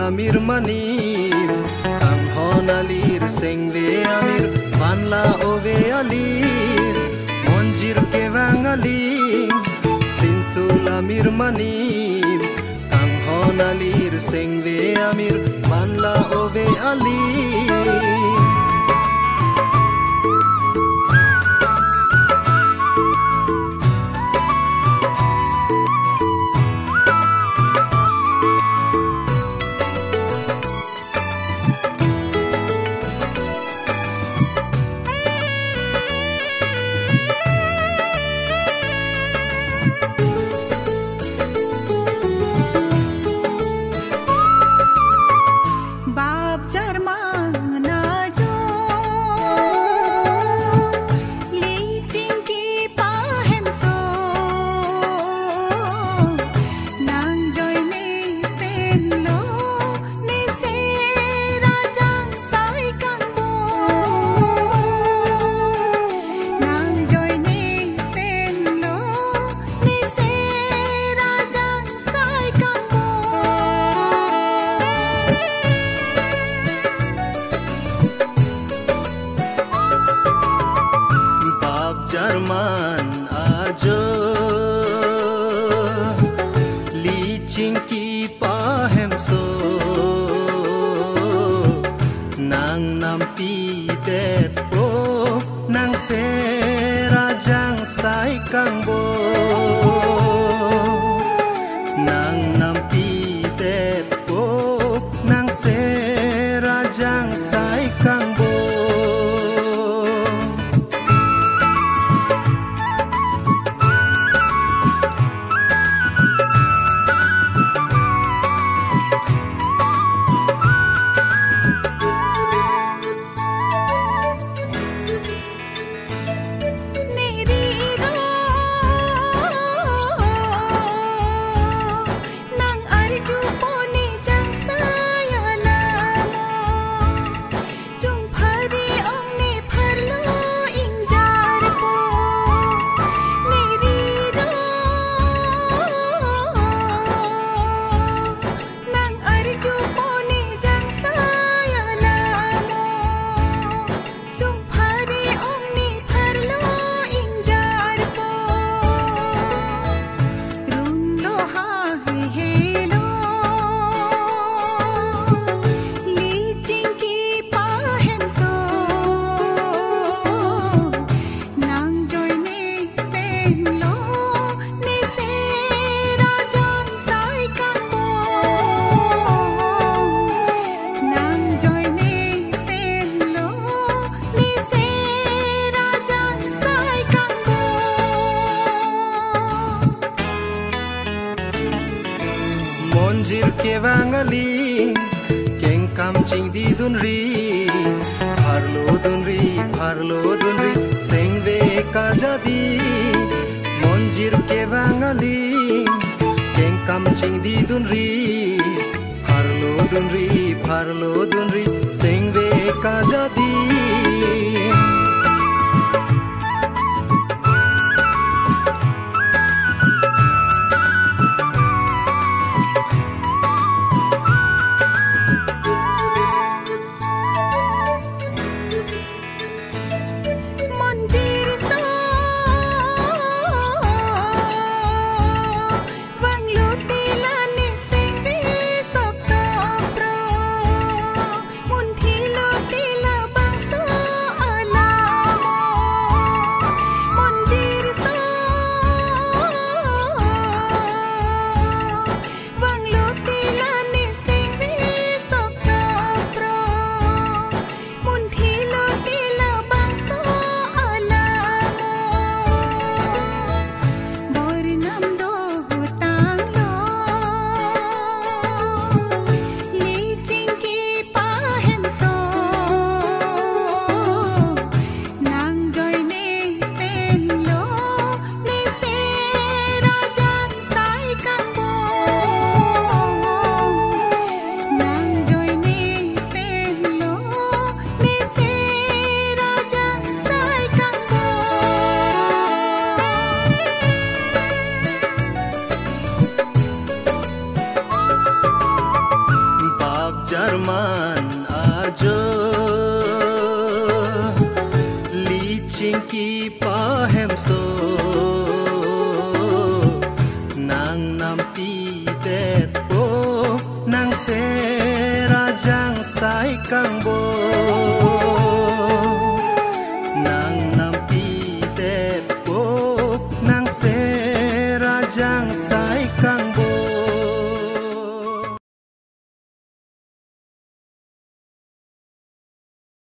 amir manim kang honalir sengve amir panla ove alir monjir kevangaling sintul amir manim kang honalir sengve amir panla ove alir Jarman ajo licing ki pahem so nang nampi depo nang serajang sai kang bo nang nampi depo nang serajang sai kang bo monjir kevangaling keng kamching di dunri pharlo dunri sengve kajadi monjir kevangaling keng kamching di dunri pharlo dunri sengve kajadi Mun thilo tila bangsa ala harman ajo licin ki pahem so nang nampi det po nang serajang sai kang bo